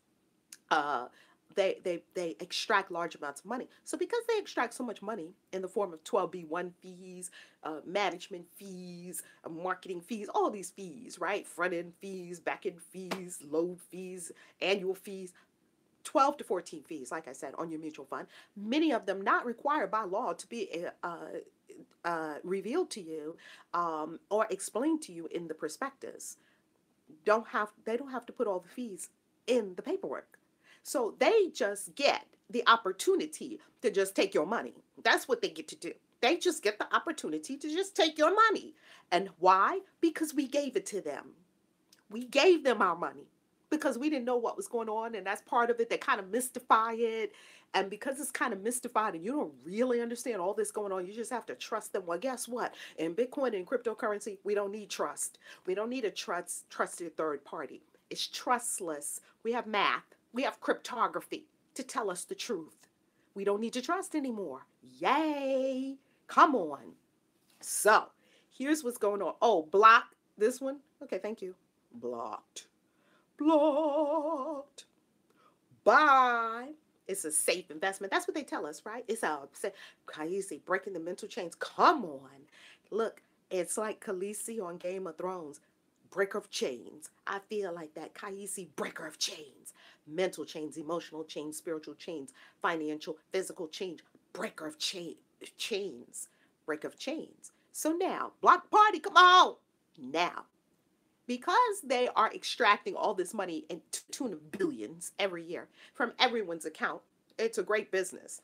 they extract large amounts of money. So because they extract so much money in the form of 12B1 fees, management fees, marketing fees, all these fees, right? Front-end fees, back-end fees, load fees, annual fees, 12 to 14 fees, like I said, on your mutual fund, many of them not required by law to be revealed to you or explained to you in the prospectus. They don't have to put all the fees in the paperwork. So they just get the opportunity to just take your money. That's what they get to do. They just get the opportunity to just take your money. And why? Because we gave it to them. We gave them our money. Because we didn't know what was going on, and that's part of it. They kind of mystify it, and because it's kind of mystified and you don't really understand all this going on, you just have to trust them. Well, guess what? In Bitcoin and cryptocurrency, we don't need trust. We don't need a trusted third party. It's trustless. We have math. We have cryptography to tell us the truth. We don't need to trust anymore. Yay! Come on. So here's what's going on. Oh, block this one. Okay, thank you. Blocked. Buy. It's a safe investment. That's what they tell us, right? It's a KAISI, breaking the mental chains. Come on. Look, it's like KAISI on Game of Thrones. Breaker of chains. I feel like that. KAISI, breaker of chains. Mental chains, emotional chains, spiritual chains, financial, physical chains. Breaker of chains. Break of chains. So now, block party, come on. Now, because they are extracting all this money in tune of billions every year from everyone's account, it's a great business.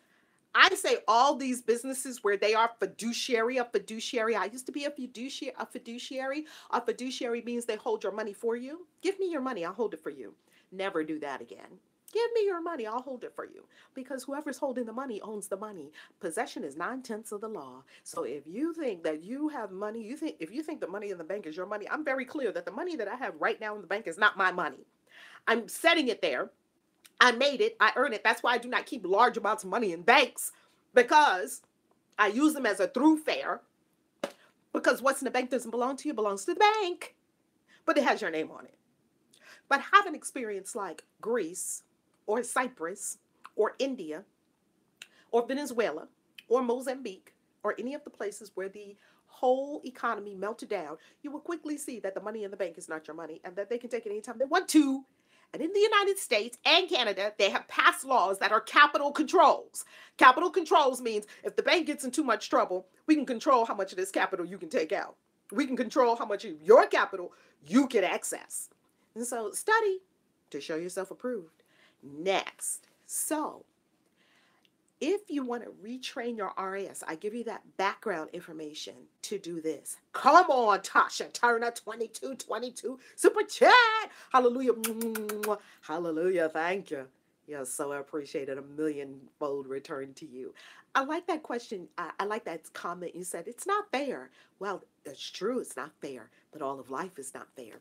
I say all these businesses where they are fiduciary. I used to be a fiduciary. A fiduciary means they hold your money for you. Give me your money, I'll hold it for you. Never do that again. Give me your money, I'll hold it for you. Because whoever's holding the money owns the money. Possession is 9/10 of the law. So if you think that you have money, if you think the money in the bank is your money, I'm very clear that the money that I have right now in the bank is not my money. I'm setting it there. I made it, I earned it. That's why I do not keep large amounts of money in banks, because I use them as a thoroughfare. Because what's in the bank doesn't belong to you, it belongs to the bank. But it has your name on it. But have an experience like Greece, or Cyprus, or India, or Venezuela, or Mozambique, or any of the places where the whole economy melted down, you will quickly see that the money in the bank is not your money and that they can take it anytime they want to. And in the United States and Canada, they have passed laws that are capital controls. Capital controls means if the bank gets in too much trouble, we can control how much of this capital you can take out. We can control how much of your capital you can access. And so study to show yourself approved. Next, so if you want to retrain your RAS, I give you that background information to do this. Come on, Tasha Turner, 2222, super chat. Hallelujah. Hallelujah. Thank you. Yeah, so I appreciate it. A millionfold return to you. I like that question. I like that comment. You said it's not fair. Well, that's true. It's not fair, but all of life is not fair.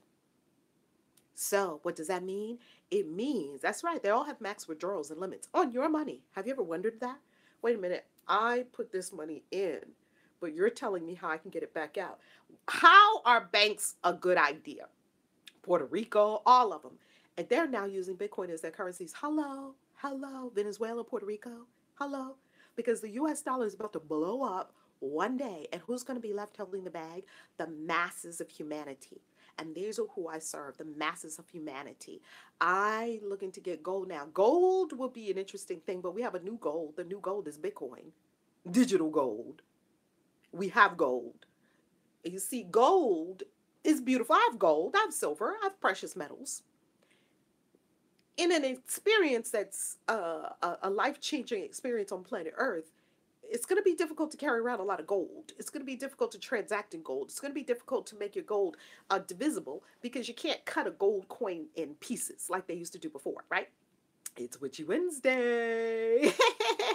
So, what does that mean? It means, that's right, they all have max withdrawals and limits on your money. Have you ever wondered that? Wait a minute, I put this money in, but you're telling me how I can get it back out. How are banks a good idea? Puerto Rico, all of them. And they're now using Bitcoin as their currencies. Hello, hello, Venezuela, Puerto Rico, hello. Because the US dollar is about to blow up one day. And who's going to be left holding the bag? The masses of humanity. And these are who I serve, the masses of humanity. I looking to get gold now. Gold will be an interesting thing, but we have a new gold. The new gold is Bitcoin, digital gold. We have gold. You see, gold is beautiful. I have gold, I have silver, I have precious metals. In an experience that's a life-changing experience on planet Earth, it's going to be difficult to carry around a lot of gold. It's going to be difficult to transact in gold. It's going to be difficult to make your gold divisible because you can't cut a gold coin in pieces like they used to do before, right? It's Witchy Wednesday.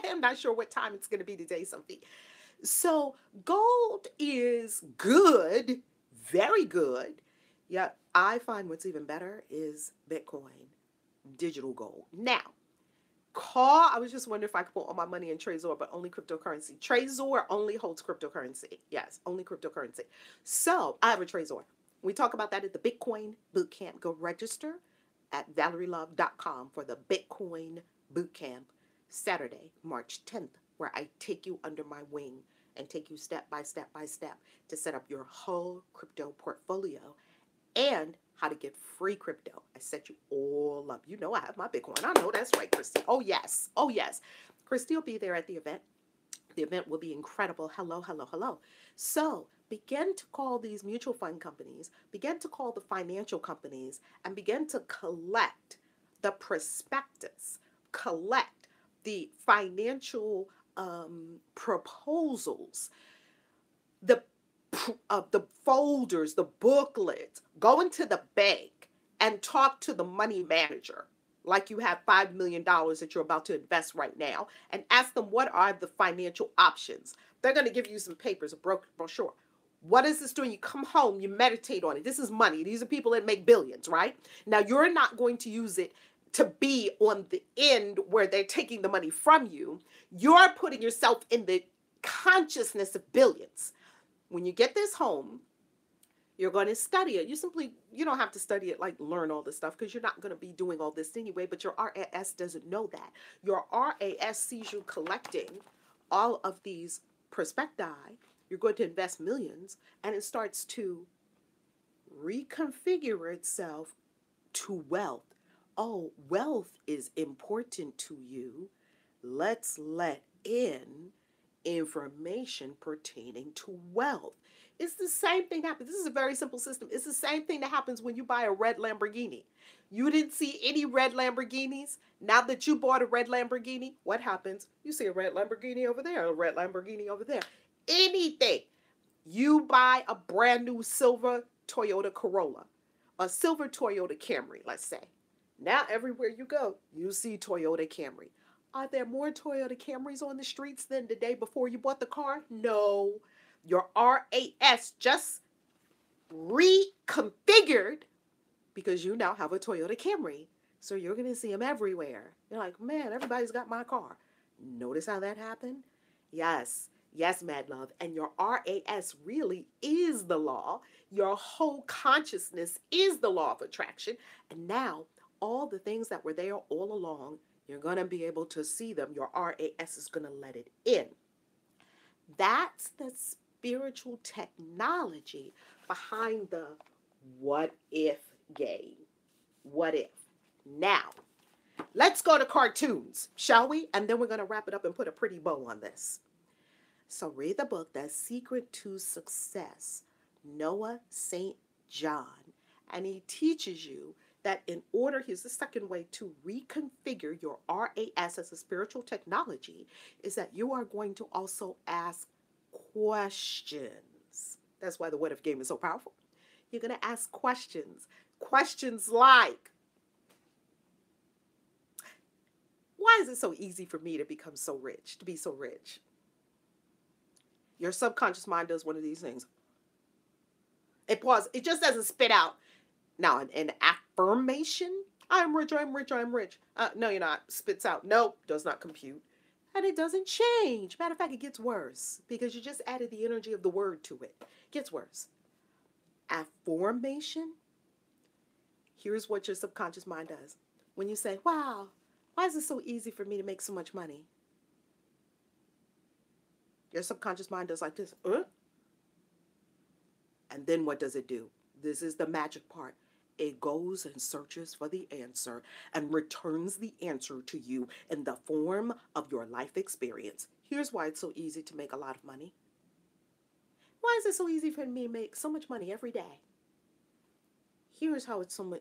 I'm not sure what time it's going to be today, Sophie. So gold is good, very good. Yeah, I find what's even better is Bitcoin, digital gold. Now, I was just wondering if I could put all my money in Trezor, but only cryptocurrency. Trezor only holds cryptocurrency. Yes, only cryptocurrency. So I have a Trezor. We talk about that at the Bitcoin Bootcamp. Go register at valerielove.com for the Bitcoin Bootcamp Saturday, March 10th, where I take you under my wing and take you step by step by step to set up your whole crypto portfolio and how to get free crypto. I set you all up. You know I have my Bitcoin. I know that's right, Christy. Oh, yes. Oh, yes. Christy will be there at the event. The event will be incredible. Hello, hello, hello. So begin to call these mutual fund companies, begin to call the financial companies, and begin to collect the prospectus, collect the financial proposals, the folders, the booklets. Go into the bank and talk to the money manager like you have $5 million that you're about to invest right now and ask them what are the financial options. They're going to give you some papers, a brochure. What is this doing? You come home, you meditate on it. This is money. These are people that make billions, right? Now, you're not going to use it to be on the end where they're taking the money from you. You're putting yourself in the consciousness of billions. When you get this home, you're going to study it. You don't have to study it like learn all this stuff because you're not going to be doing all this anyway, but your RAS doesn't know that. Your RAS sees you collecting all of these prospecti. You're going to invest millions and it starts to reconfigure itself to wealth. Oh, wealth is important to you. Let's let in information pertaining to wealth. It's the same thing that happens. This is a very simple system. It's the same thing that happens when you buy a red Lamborghini. You didn't see any red Lamborghinis. Now that you bought a red Lamborghini, what happens? You see a red Lamborghini over there, a red Lamborghini over there. Anything. You buy a brand new silver Toyota Corolla, a silver Toyota Camry, let's say. Now everywhere you go, you see Toyota Camry. Are there more Toyota Camrys on the streets than the day before you bought the car? No. Your RAS just reconfigured because you now have a Toyota Camry. So you're going to see them everywhere. You're like, man, everybody's got my car. Notice how that happened? Yes. Yes, Mad Love. And your RAS really is the law. Your whole consciousness is the law of attraction. And now all the things that were there all along, you're going to be able to see them. Your RAS is going to let it in. That's the spiritual technology behind the what if game. What if? Now, let's go to cartoons, shall we? And then we're going to wrap it up and put a pretty bow on this. So read the book, The Secret to Success, Noah St. John. And he teaches you that in order, here's the second way to reconfigure your RAS as a spiritual technology, is that you are going to also ask questions. That's why the what if game is so powerful. You're going to ask questions. Questions like, Why is it so easy for me to become so rich, to be so rich? Your subconscious mind does one of these things. It pauses. It just doesn't spit out. Now, an affirmation, I'm rich, I'm rich, I'm rich. No, you're not. Spits out, nope, does not compute. And it doesn't change. Matter of fact, it gets worse because you just added the energy of the word to it. It gets worse. Affirmation, here's what your subconscious mind does. When you say, wow, why is it so easy for me to make so much money? Your subconscious mind does like this. And then what does it do? This is the magic part. It goes and searches for the answer and returns the answer to you in the form of your life experience. Here's why it's so easy to make a lot of money. Why is it so easy for me to make so much money every day? Here's how it's so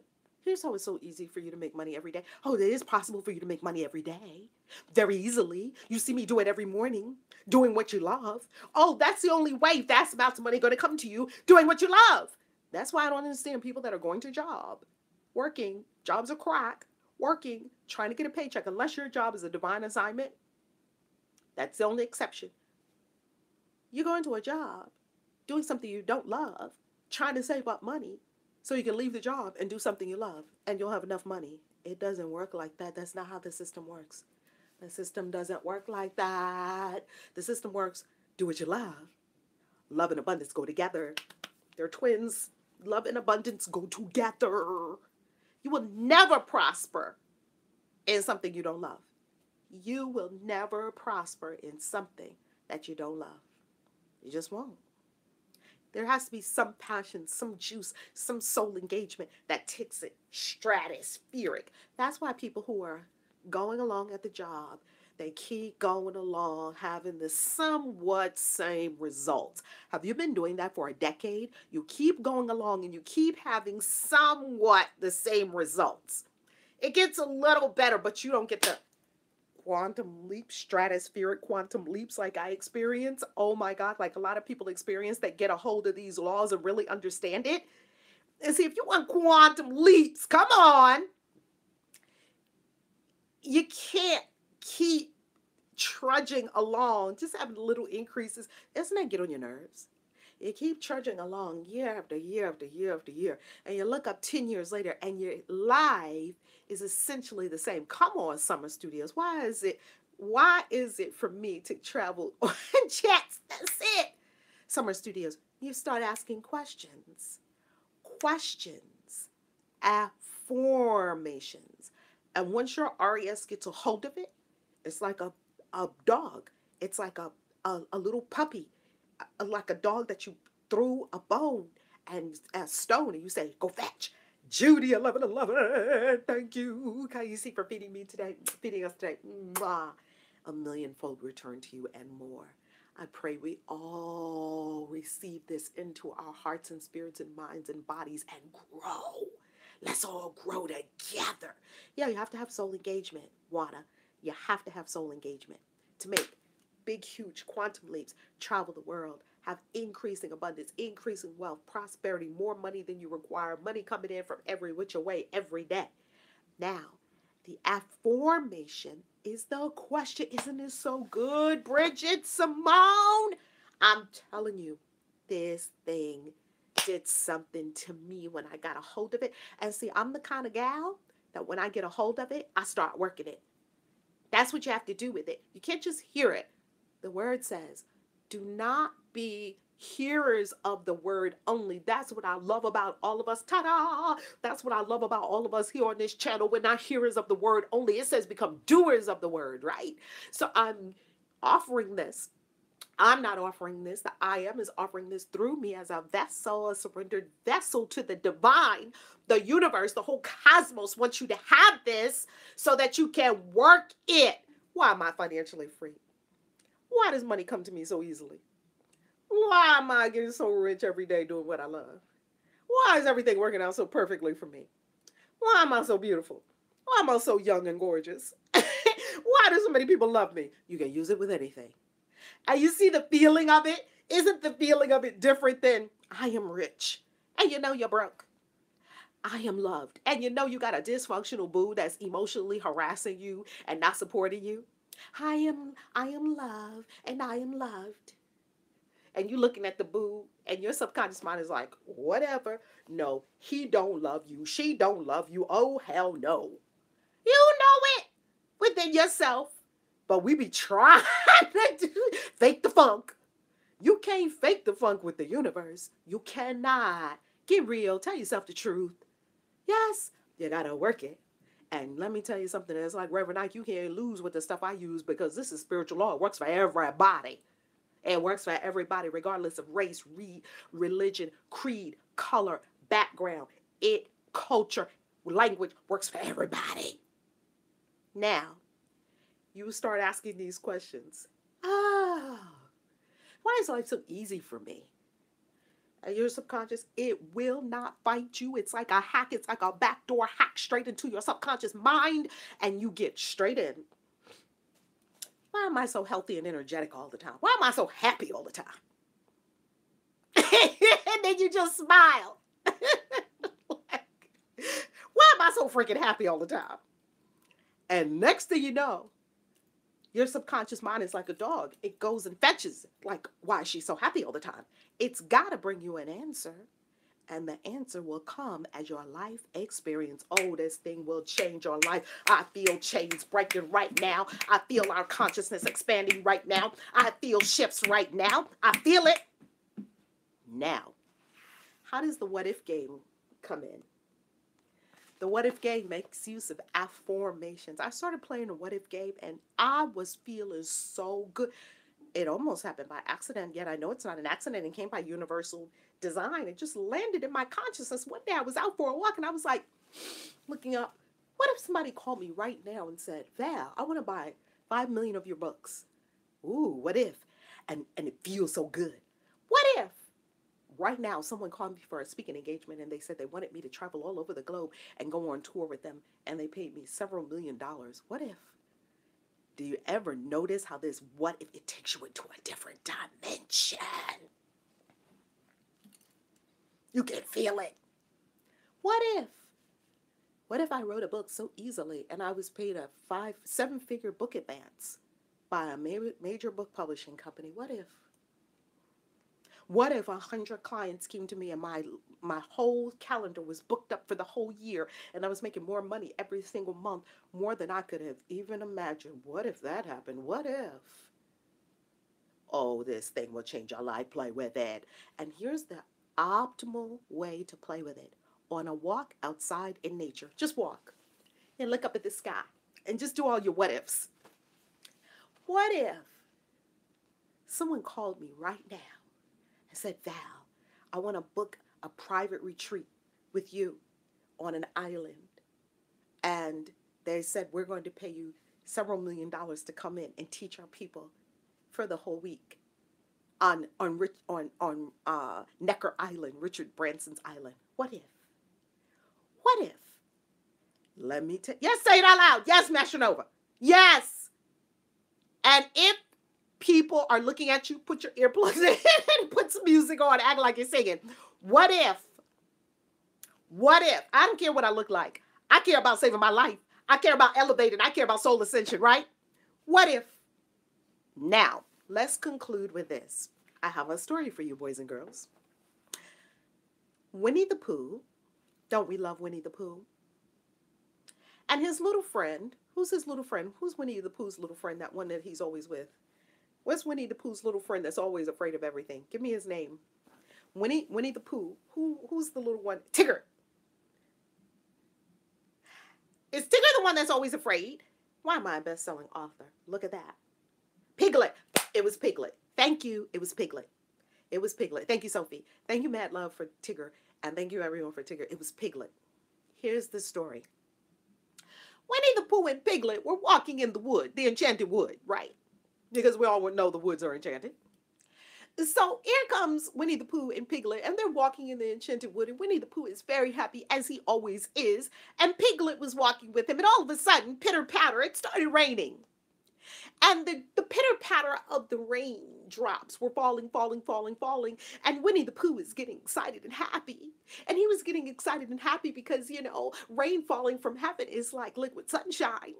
easy for you to make money every day. Oh, it is possible for you to make money every day. Very easily. You see me do it every morning, doing what you love. Oh, that's the only way fast amounts of money going to come to you, doing what you love. That's why I don't understand people that are going to job, working, jobs are crack, working, trying to get a paycheck, unless your job is a divine assignment. That's the only exception. You're going to a job, doing something you don't love, trying to save up money so you can leave the job and do something you love, and you'll have enough money. It doesn't work like that. That's not how the system works. The system doesn't work like that. The system works, do what you love. Love and abundance go together. They're twins. Love and abundance go together. You will never prosper in something you don't love. You will never prosper in something that you don't love. You just won't. There has to be some passion, some juice, some soul engagement that takes it stratospheric. That's why people who are going along at the job, they keep going along having the somewhat same results. Have you been doing that for a decade? You keep going along and you keep having somewhat the same results. It gets a little better, but you don't get the quantum leap, stratospheric quantum leaps like I experience. Oh my God, like a lot of people experience that get a hold of these laws and really understand it. And see, if you want quantum leaps, come on. You can't keep trudging along, just having little increases. Doesn't that get on your nerves? You keep trudging along year after year after year after year, and you look up 10 years later and your life is essentially the same. Come on, Summer Studios. Why is it for me to travel on jets? That's it. Summer Studios, you start asking questions. Questions. Affirmations. And once your RES gets a hold of it, it's like a dog. It's like a little puppy, like a dog that you threw a bone and a stone, and you say, go fetch. Judy, 1111, thank you, KAISI, for feeding us today. Mwah. A millionfold return to you and more. I pray we all receive this into our hearts and spirits and minds and bodies and grow. Let's all grow together. Yeah, you have to have soul engagement, Wada. You have to have soul engagement to make big, huge quantum leaps, travel the world, have increasing abundance, increasing wealth, prosperity, more money than you require, money coming in from every which way every day. Now, the affirmation is the question. Isn't it so good, Bridget Simone? I'm telling you, this thing did something to me when I got a hold of it. And see, I'm the kind of gal that when I get a hold of it, I start working it. That's what you have to do with it. You can't just hear it. The word says, do not be hearers of the word only. That's what I love about all of us. Ta-da! That's what I love about all of us here on this channel. We're not hearers of the word only. It says become doers of the word, right? So I'm offering this. I'm not offering this. The I am is offering this through me as a vessel, a surrendered vessel to the divine. The universe, the whole cosmos wants you to have this so that you can work it. Why am I financially free? Why does money come to me so easily? Why am I getting so rich every day doing what I love? Why is everything working out so perfectly for me? Why am I so beautiful? Why am I so young and gorgeous? Why do so many people love me? You can use it with anything. And you see the feeling of it? Isn't the feeling of it different than I am rich and you know you're broke? I am loved. And you know you got a dysfunctional boo that's emotionally harassing you and not supporting you. I am loved and I am loved. And you looking at the boo and your subconscious mind is like, whatever. No, he don't love you. She don't love you. Oh hell no. You know it within yourself. But we be trying to fake the funk. You can't fake the funk with the universe. You cannot. Get real. Tell yourself the truth. Yes, you gotta work it. And let me tell you something. It's like Reverend Ike, you can't lose with the stuff I use because this is spiritual law. It works for everybody. It works for everybody, regardless of race, religion, creed, color, background, culture, language. Works for everybody. Now, you start asking these questions. Oh, why is life so easy for me? And your subconscious, it will not fight you. It's like a hack. It's like a backdoor hack straight into your subconscious mind, and you get straight in. Why am I so healthy and energetic all the time? Why am I so happy all the time? And then you just smile. Like, why am I so freaking happy all the time? And next thing you know, your subconscious mind is like a dog. It goes and fetches, like, why is she so happy all the time? It's got to bring you an answer. And the answer will come as your life experience. Oh, this thing will change your life. I feel chains breaking right now. I feel our consciousness expanding right now. I feel shifts right now. I feel it. Now, how does the what if game come in? The what if game makes use of affirmations. I started playing the what if game and I was feeling so good. It almost happened by accident, yet I know it's not an accident. It came by universal design. It just landed in my consciousness. One day I was out for a walk and I was like, looking up, what if somebody called me right now and said, Val, I want to buy 5 million of your books. Ooh, what if? And it feels so good. What if? Right now, someone called me for a speaking engagement and they said they wanted me to travel all over the globe and go on tour with them and they paid me several $1,000,000. What if? Do you ever notice how this what if it takes you into a different dimension? You can feel it. What if? What if I wrote a book so easily and I was paid a 7-figure book advance by a major book publishing company? What if? What if 100 clients came to me and my whole calendar was booked up for the whole year and I was making more money every single month, more than I could have even imagined? What if that happened? What if? Oh, this thing will change your life. Play with it. And here's the optimal way to play with it. On a walk outside in nature, just walk and look up at the sky and just do all your what ifs. What if someone called me right now? I said, Val, I want to book a private retreat with you on an island. And they said, we're going to pay you several $1,000,000 to come in and teach our people for the whole week on Necker Island, Richard Branson's island. What if? What if? Let me tell you. Yes, say it out loud. Yes, Master Nova. Yes. And if people are looking at you, put your earplugs in and put some music on, act like you're singing. What if? What if? I don't care what I look like. I care about saving my life. I care about elevating. I care about soul ascension, right? What if? Now, let's conclude with this. I have a story for you, boys and girls. Winnie the Pooh. Don't we love Winnie the Pooh? And his little friend. Who's his little friend? Who's Winnie the Pooh's little friend? That one that he's always with. What's Winnie the Pooh's little friend that's always afraid of everything? Give me his name. Winnie the Pooh. Who's the little one? Tigger. Is Tigger the one that's always afraid? Why am I a best-selling author? Look at that. Piglet. It was Piglet. Thank you. It was Piglet. It was Piglet. Thank you, Sophie. Thank you, Mad Love, for Tigger. And thank you, everyone, for Tigger. It was Piglet. Here's the story. Winnie the Pooh and Piglet were walking in the wood, the enchanted wood, right? Because we all would know the woods are enchanted. So here comes Winnie the Pooh and Piglet, and they're walking in the enchanted wood, and Winnie the Pooh is very happy, as he always is, and Piglet was walking with him, and all of a sudden, pitter-patter, it started raining. And the pitter-patter of the raindrops were falling, falling, falling, falling. And Winnie the Pooh was getting excited and happy. And he was getting excited and happy because, rain falling from heaven is like liquid sunshine.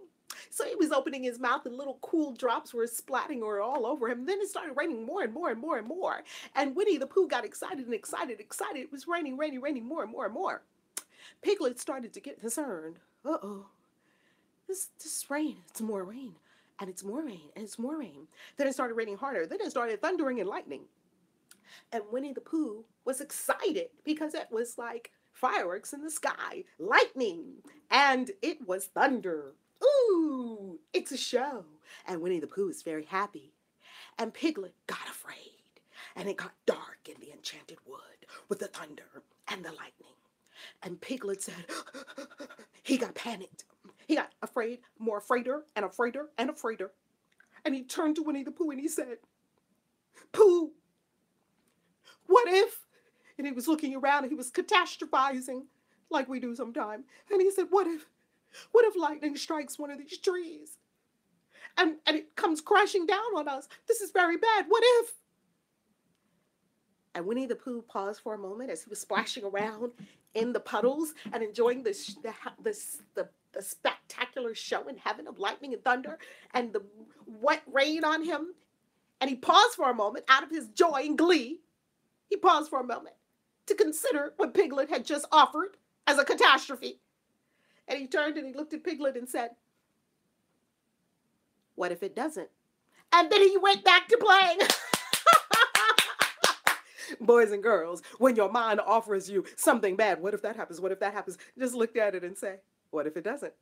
So he was opening his mouth and little cool drops were splatting all over him. And then it started raining more and more and more and more. And Winnie the Pooh got excited and excited, excited. It was raining, raining, raining more and more and more. Piglet started to get concerned. Uh-oh. This rain, it's more rain. And it's more rain, and it's more rain. Then it started raining harder. Then it started thundering and lightning. And Winnie the Pooh was excited because it was like fireworks in the sky, lightning, and it was thunder. Ooh, it's a show. And Winnie the Pooh is very happy. And Piglet got afraid. And it got dark in the enchanted wood with the thunder and the lightning. And Piglet said, he got panicked. He got afraid, more afraider and afraider and afraider. And he turned to Winnie the Pooh and he said, Pooh, what if? And he was looking around and he was catastrophizing like we do sometimes. And he said, what if lightning strikes one of these trees? And it comes crashing down on us. This is very bad. What if? And Winnie the Pooh paused for a moment as he was splashing around in the puddles and enjoying the spectacular show in heaven of lightning and thunder and the wet rain on him. And he paused for a moment out of his joy and glee. He paused for a moment to consider what Piglet had just offered as a catastrophe. And he turned and he looked at Piglet and said, what if it doesn't? And then he went back to playing. Boys and girls, when your mind offers you something bad, what if that happens? What if that happens? Just look at it and say, what if it doesn't?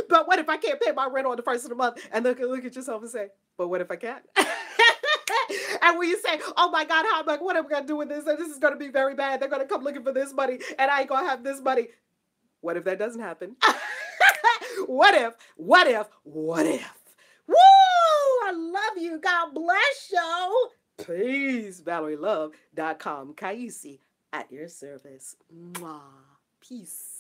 But what if I can't pay my rent on the first of the month? And look at yourself and say, but what if I can? And when you say, oh my God, what am I going to do with this? And this is going to be very bad. They're going to come looking for this money and I ain't going to have this money. What if that doesn't happen? What if? Woo! I love you. God bless you. Peace. ValerieLove.com. KAISI at your service. Mwah. Peace.